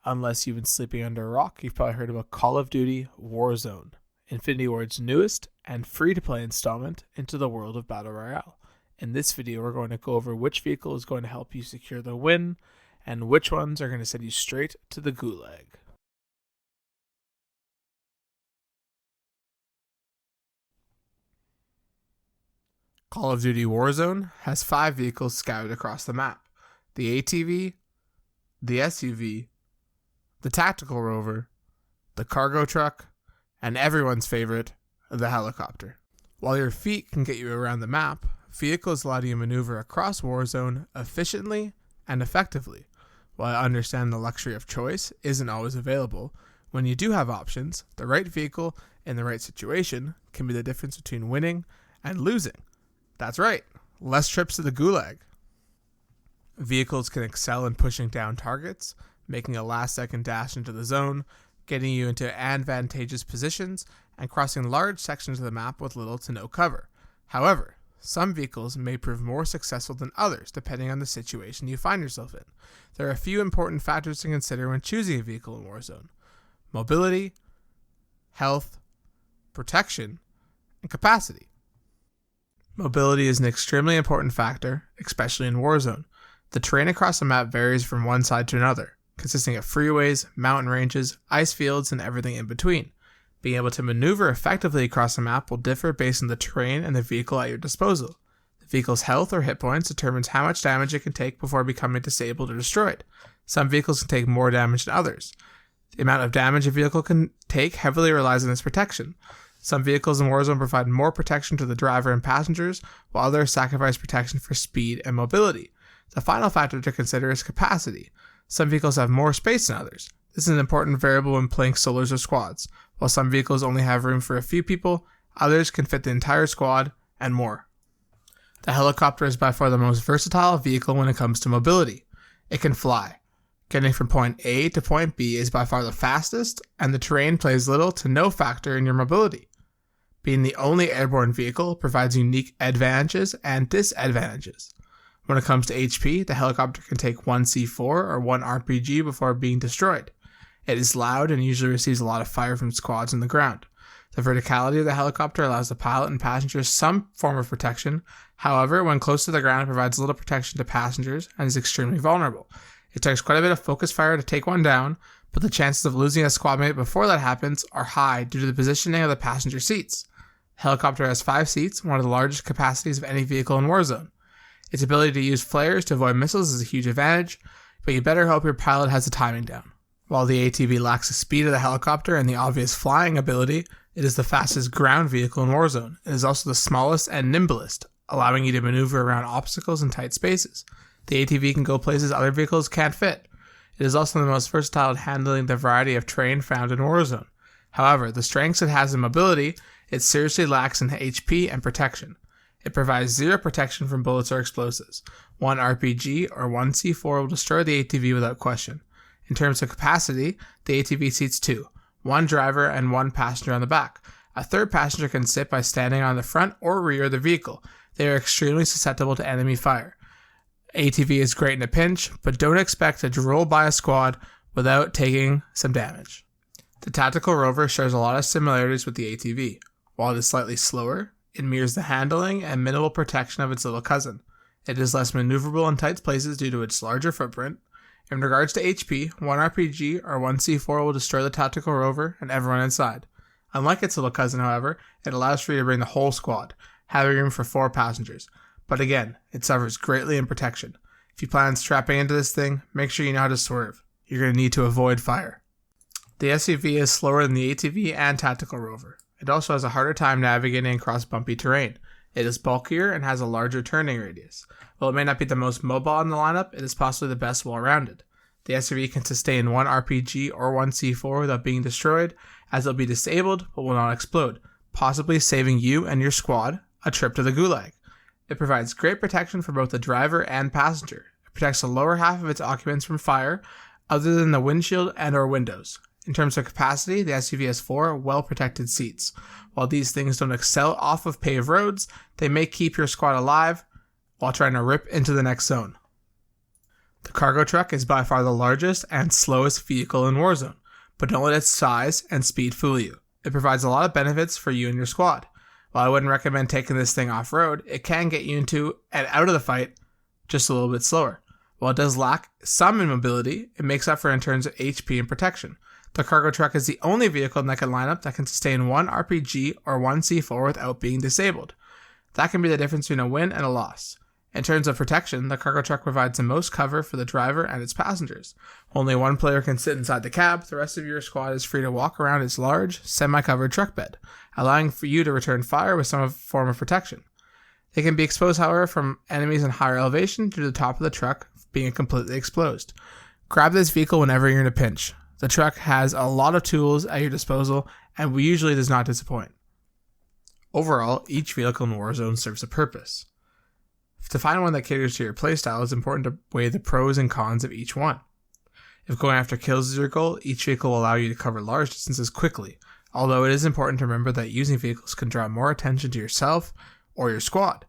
Unless you've been sleeping under a rock, you've probably heard about Call of Duty Warzone, Infinity Ward's newest and free-to-play installment into the world of Battle Royale. In this video, we're going to go over which vehicle is going to help you secure the win, and which ones are going to send you straight to the gulag. Call of Duty Warzone has 5 vehicles scattered across the map: the ATV, the SUV, the tactical rover, the cargo truck, and everyone's favorite, the helicopter. While your feet can get you around the map, vehicles allow you to maneuver across Warzone efficiently and effectively. While I understand the luxury of choice isn't always available, when you do have options, the right vehicle in the right situation can be the difference between winning and losing. That's right, less trips to the gulag. Vehicles can excel in pushing down targets, making a last-second dash into the zone, getting you into advantageous positions, and crossing large sections of the map with little to no cover. However, some vehicles may prove more successful than others depending on the situation you find yourself in. There are a few important factors to consider when choosing a vehicle in Warzone: mobility, health, protection, and capacity. Mobility is an extremely important factor, especially in Warzone. The terrain across the map varies from one side to another, consisting of freeways, mountain ranges, ice fields, and everything in between. Being able to maneuver effectively across the map will differ based on the terrain and the vehicle at your disposal. The vehicle's health or hit points determines how much damage it can take before becoming disabled or destroyed. Some vehicles can take more damage than others. The amount of damage a vehicle can take heavily relies on its protection. Some vehicles in Warzone provide more protection to the driver and passengers, while others sacrifice protection for speed and mobility. The final factor to consider is capacity. Some vehicles have more space than others. This is an important variable when playing solos or squads. While some vehicles only have room for a few people, others can fit the entire squad and more. The helicopter is by far the most versatile vehicle when it comes to mobility. It can fly. Getting from point A to point B is by far the fastest, and the terrain plays little to no factor in your mobility. Being the only airborne vehicle provides unique advantages and disadvantages. When it comes to HP, the helicopter can take 1 C4 or 1 RPG before being destroyed. It is loud and usually receives a lot of fire from squads on the ground. The verticality of the helicopter allows the pilot and passengers some form of protection. However, when close to the ground, it provides little protection to passengers and is extremely vulnerable. It takes quite a bit of focus fire to take one down, but the chances of losing a squad mate before that happens are high due to the positioning of the passenger seats. The helicopter has 5 seats, one of the largest capacities of any vehicle in Warzone. Its ability to use flares to avoid missiles is a huge advantage, but you better hope your pilot has the timing down. While the ATV lacks the speed of the helicopter and the obvious flying ability, it is the fastest ground vehicle in Warzone. It is also the smallest and nimblest, allowing you to maneuver around obstacles in tight spaces. The ATV can go places other vehicles can't fit. It is also the most versatile at handling the variety of terrain found in Warzone. However, the strengths it has in mobility, it seriously lacks in HP and protection. It provides 0 protection from bullets or explosives. 1 RPG or 1 C4 will destroy the ATV without question. In terms of capacity, the ATV seats 2, 1 driver and 1 passenger on the back. A third passenger can sit by standing on the front or rear of the vehicle. They are extremely susceptible to enemy fire. ATV is great in a pinch, but don't expect to roll by a squad without taking some damage. The tactical rover shares a lot of similarities with the ATV. While it is slightly slower, it mirrors the handling and minimal protection of its little cousin. It is less maneuverable in tight places due to its larger footprint. In regards to HP, 1 RPG or 1 C4 will destroy the tactical rover and everyone inside. Unlike its little cousin, however, it allows for you to bring the whole squad, having room for 4 passengers. But again, it suffers greatly in protection. If you plan on strapping into this thing, make sure you know how to swerve. You're going to need to avoid fire. The SUV is slower than the ATV and tactical rover. It also has a harder time navigating across bumpy terrain. It is bulkier and has a larger turning radius. While it may not be the most mobile in the lineup, it is possibly the best well-rounded. The SUV can sustain 1 RPG or 1 C4 without being destroyed, as it will be disabled but will not explode, possibly saving you and your squad a trip to the gulag. It provides great protection for both the driver and passenger. It protects the lower half of its occupants from fire, other than the windshield and or windows. In terms of capacity, the SUV has 4 well-protected seats. While these things don't excel off of paved roads, they may keep your squad alive while trying to rip into the next zone. The cargo truck is by far the largest and slowest vehicle in Warzone, but don't let its size and speed fool you. It provides a lot of benefits for you and your squad. While I wouldn't recommend taking this thing off-road, it can get you into and out of the fight just a little bit slower. While it does lack some in mobility, it makes up for in terms of HP and protection. The cargo truck is the only vehicle in that lineup that can sustain one RPG or one C4 without being disabled. That can be the difference between a win and a loss. In terms of protection, the cargo truck provides the most cover for the driver and its passengers. Only one player can sit inside the cab, the rest of your squad is free to walk around its large, semi-covered truck bed, allowing for you to return fire with some form of protection. They can be exposed, however, from enemies in higher elevation due to the top of the truck being completely exposed. Grab this vehicle whenever you're in a pinch. The truck has a lot of tools at your disposal and usually does not disappoint. Overall, each vehicle in Warzone serves a purpose. To find one that caters to your playstyle, it's important to weigh the pros and cons of each one. If going after kills is your goal, each vehicle will allow you to cover large distances quickly, although it is important to remember that using vehicles can draw more attention to yourself or your squad.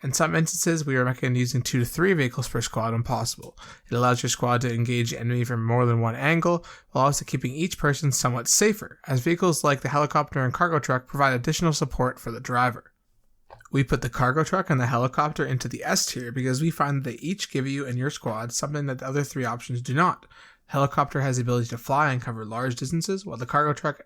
In some instances, we recommend using 2 to 3 vehicles per squad when possible. It allows your squad to engage the enemy from more than one angle, while also keeping each person somewhat safer, as vehicles like the helicopter and cargo truck provide additional support for the driver. We put the cargo truck and the helicopter into the S tier because we find that they each give you and your squad something that the other 3 options do not. The helicopter has the ability to fly and cover large distances, while the cargo truck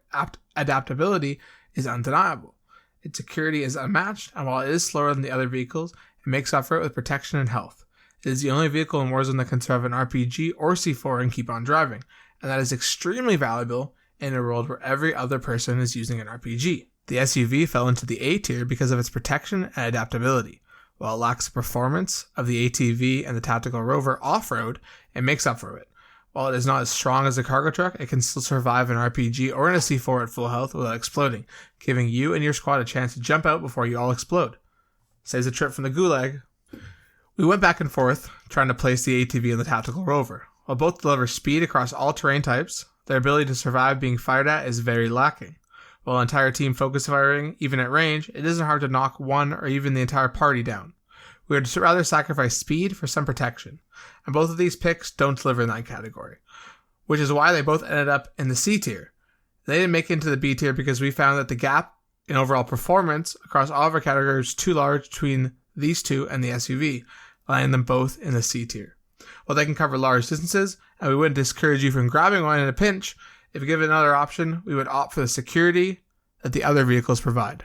adaptability is undeniable. Its security is unmatched, and while it is slower than the other vehicles, it makes up for it with protection and health. It is the only vehicle in Warzone that can survive an RPG or C4 and keep on driving, and that is extremely valuable in a world where every other person is using an RPG. The SUV fell into the A tier because of its protection and adaptability. While it lacks the performance of the ATV and the Tactical Rover off-road, it makes up for it. While it is not as strong as the cargo truck, it can still survive an RPG or in a C4 at full health without exploding, giving you and your squad a chance to jump out before you all explode. Saves a trip from the gulag. We went back and forth, trying to place the ATV and the Tactical Rover. While both deliver speed across all terrain types, their ability to survive being fired at is very lacking. While entire team focus firing, even at range, it isn't hard to knock one or even the entire party down. We would rather sacrifice speed for some protection, and both of these picks don't deliver in that category, which is why they both ended up in the C tier. They didn't make it into the B tier because we found that the gap in overall performance across all of our categories is too large between these two and the SUV, landing them both in the C tier. While they can cover large distances, and we wouldn't discourage you from grabbing one in a pinch, if given another option, we would opt for the security that the other vehicles provide.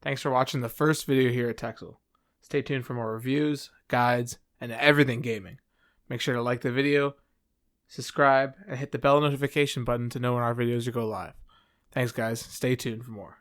Thanks for watching the first video here at Texel. Stay tuned for more reviews, guides, and everything gaming. Make sure to like the video, subscribe, and hit the bell notification button to know when our videos go live. Thanks guys, stay tuned for more.